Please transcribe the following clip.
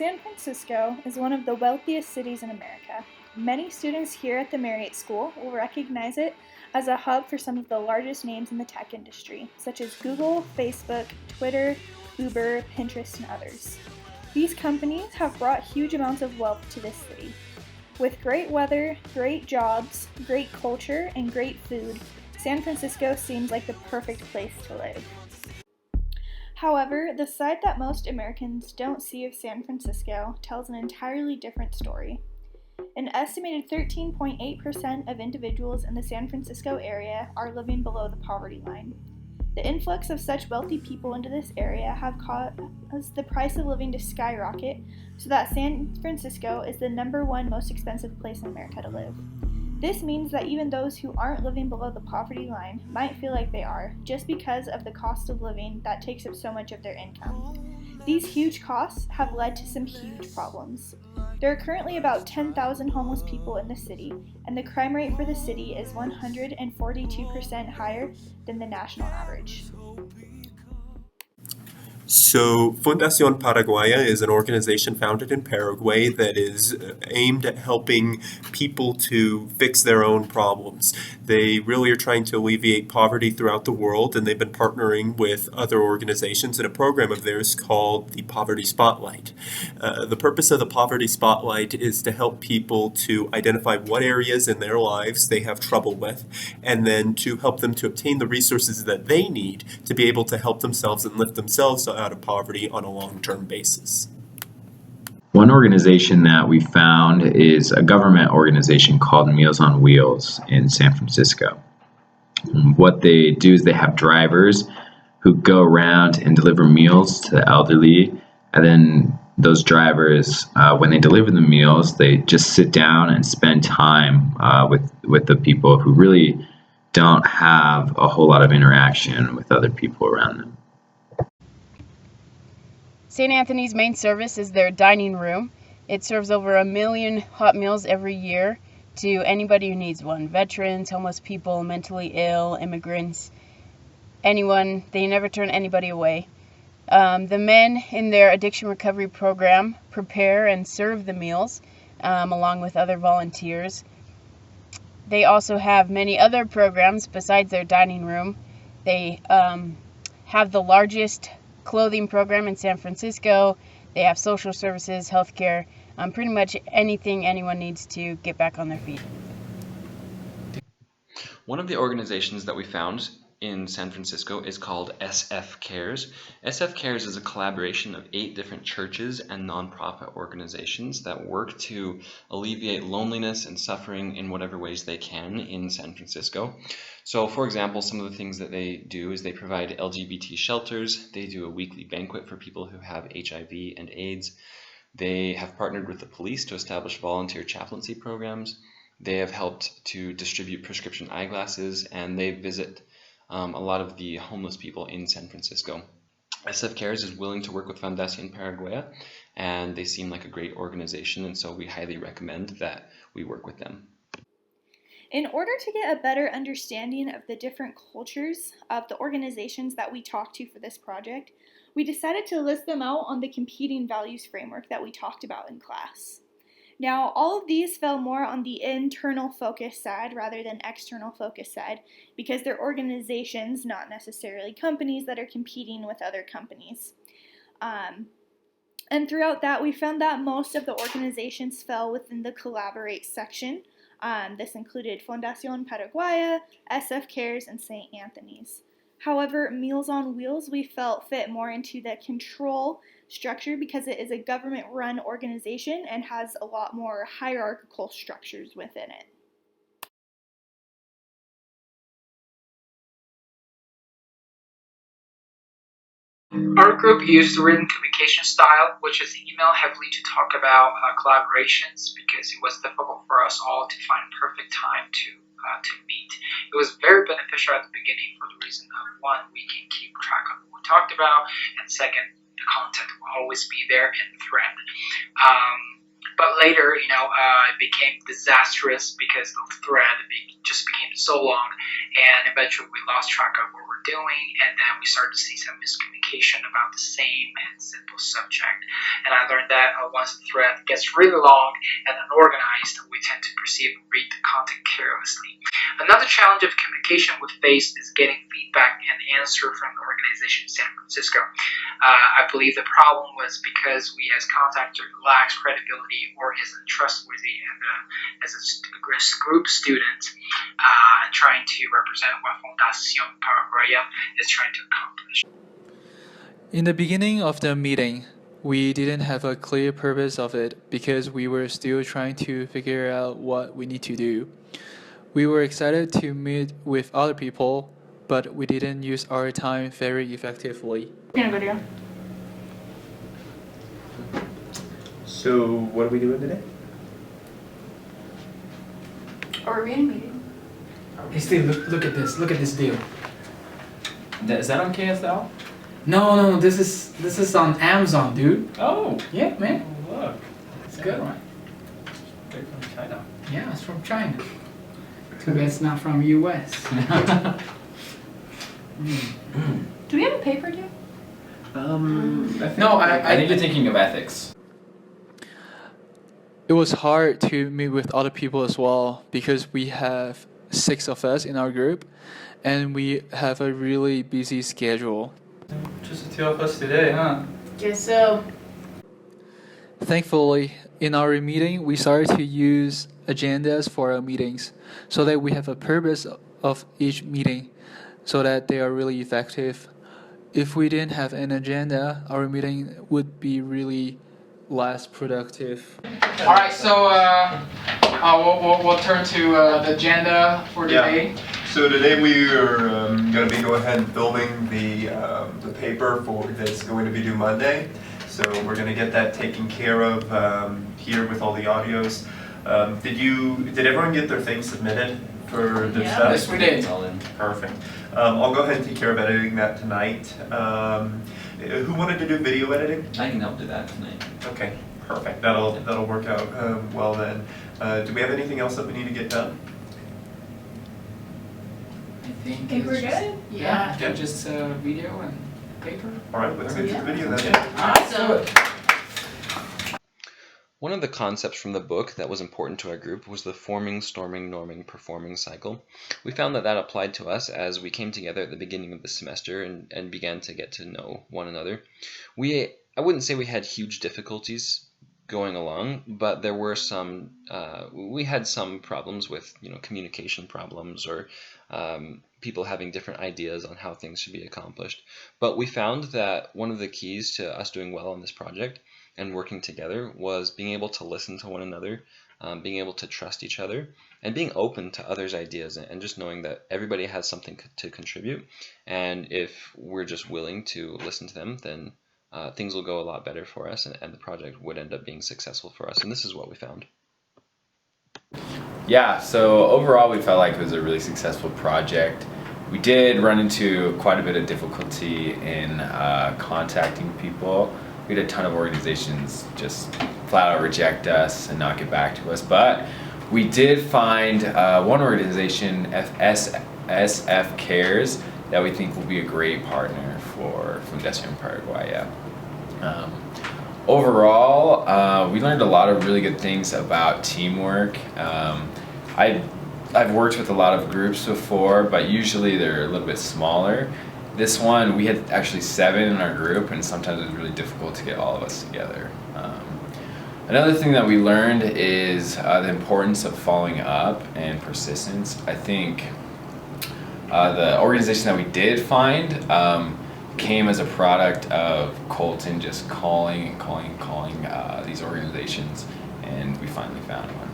San Francisco is one of the wealthiest cities in America. Many students here at the Marriott School will recognize it as a hub for some of the largest names in the tech industry, such as Google, Facebook, Twitter, Uber, Pinterest, and others. These companies have brought huge amounts of wealth to this city. With great weather, great jobs, great culture, and great food, San Francisco seems like the perfect place to live. However, the side that most Americans don't see of San Francisco tells an entirely different story. An estimated 13.8% of individuals in the San Francisco area are living below the poverty line. The influx of such wealthy people into this area have caused the price of living to skyrocket, so that San Francisco is the #1 most expensive place in America to live. This means that even those who aren't living below the poverty line might feel like they are, just because of the cost of living that takes up so much of their income. These huge costs have led to some huge problems. There are currently about 10,000 homeless people in the city, and the crime rate for the city is 142% higher than the national average. So, Fundación Paraguaya is an organization founded in Paraguay that is aimed at helping people to fix their own problems. They really are trying to alleviate poverty throughout the world, and they've been partnering with other organizations in a program of theirs called the Poverty Spotlight. The purpose of the Poverty Spotlight is to help people to identify what areas in their lives they have trouble with, and then to help them to obtain the resources that they need to be able to help themselves and lift themselves out of poverty on a long-term basis. One organization that we found is a government organization called Meals on Wheels in San Francisco. What they do is they have drivers who go around and deliver meals to the elderly, and then those drivers, when they deliver the meals, they just sit down and spend time with the people who really don't have a whole lot of interaction with other people around them. St. Anthony's main service is their dining room. It serves over 1 million hot meals every year to anybody who needs one. Veterans, homeless people, mentally ill, immigrants, anyone. They never turn anybody away. The men in their addiction recovery program prepare and serve the meals along with other volunteers. They also have many other programs besides their dining room. They have the largest clothing program in San Francisco. They have social services, healthcare, pretty much anything anyone needs to get back on their feet. One of the organizations that we found in San Francisco is called SF Cares. SF Cares is a collaboration of 8 different churches and nonprofit organizations that work to alleviate loneliness and suffering in whatever ways they can in San Francisco. So, for example, some of the things that they do is they provide LGBT shelters. They do a weekly banquet for people who have HIV and AIDS. They have partnered with the police to establish volunteer chaplaincy programs. They have helped to distribute prescription eyeglasses, and they visit a lot of the homeless people in San Francisco. SF Cares is willing to work with Fundación Paraguaya, and they seem like a great organization, and so we highly recommend that we work with them. In order to get a better understanding of the different cultures of the organizations that we talked to for this project, we decided to list them out on the competing values framework that we talked about in class. Now, all of these fell more on the internal focus side rather than external focus side because they're organizations, not necessarily companies that are competing with other companies. And throughout that, we found that most of the organizations fell within the collaborate section. This included Fundación Paraguaya, SF Cares, and St. Anthony's. However, Meals on Wheels we felt fit more into the control structure because it is a government-run organization and has a lot more hierarchical structures within it. Our group used written communication style, which is email heavily to talk about collaborations because it was difficult for us all to find perfect time to meet. It was very beneficial at the beginning for the reason of, one, we can keep track of what we talked about, and second, the content will always be there in the thread. But later, it became disastrous because the thread just became so long, and eventually we lost track of what we're doing, and then we started to see some miscommunication about the same and simple subject. And I learned that once the thread gets really long and unorganized, we tend to perceive and read the content carelessly. Another challenge of communication we faced is getting feedback and answer from the organization in San Francisco. I believe the problem was because we as contactor lacks credibility or isn't trustworthy as a group student trying to represent what Fundación Paraguaya is trying to accomplish. In the beginning of the meeting, we didn't have a clear purpose of it because we were still trying to figure out what we need to do. We were excited to meet with other people, but we didn't use our time very effectively. So, what are we doing today? Or reading meeting. Hey Steve, look at this. Look at this deal. Is that on KSL? No, this is on Amazon, dude. Oh, Yeah, man. look. It's good, right? They're from China. Yeah, it's from China. Too bad it's not from US. Do we have a paper due? I think you're thinking of ethics. It was hard to meet with other people as well because we have 6 of us in our group and we have a really busy schedule. Just the 2 of us today, huh? Guess so. Thankfully, in our meeting, we started to use agendas for our meetings so that we have a purpose of each meeting so that they are really effective. If we didn't have an agenda, our meeting would be really less productive. All right, so we'll turn to the agenda for today. So today we are going to be go ahead and filming the paper for that's going to be due Monday. So we're going to get that taken care of here with all the audios. Did everyone get their things submitted for their stuff? Yes, we did. It's all in. Perfect. I'll go ahead and take care of editing that tonight. Who wanted to do video editing? I can help do that tonight. Okay, perfect. That'll work out well then. Do we have anything else that we need to get done? I think we're good? Yeah, just video and paper. All right, let's get to the video then. Awesome. One of the concepts from the book that was important to our group was the forming, storming, norming, performing cycle. We found that applied to us as we came together at the beginning of the semester and began to get to know one another. I wouldn't say we had huge difficulties going along, but there were we had some problems with communication problems or people having different ideas on how things should be accomplished. But we found that one of the keys to us doing well on this project and working together was being able to listen to one another, being able to trust each other, and being open to others' ideas, and just knowing that everybody has something to contribute. And if we're just willing to listen to them, then things will go a lot better for us, and the project would end up being successful for us. And this is what we found. Yeah, so overall we felt like it was a really successful project. We did run into quite a bit of difficulty in contacting people. We had a ton of organizations just flat out reject us and not get back to us, but we did find one organization, SF Cares, that we think will be a great partner for Fundación Paraguaya. Overall, we learned a lot of really good things about teamwork. I've worked with a lot of groups before, but usually they're a little bit smaller. This one, we had actually 7 in our group, and sometimes it was really difficult to get all of us together. Another thing that we learned is the importance of following up and persistence. I think the organization that we did find came as a product of Colton just calling these organizations, and we finally found one.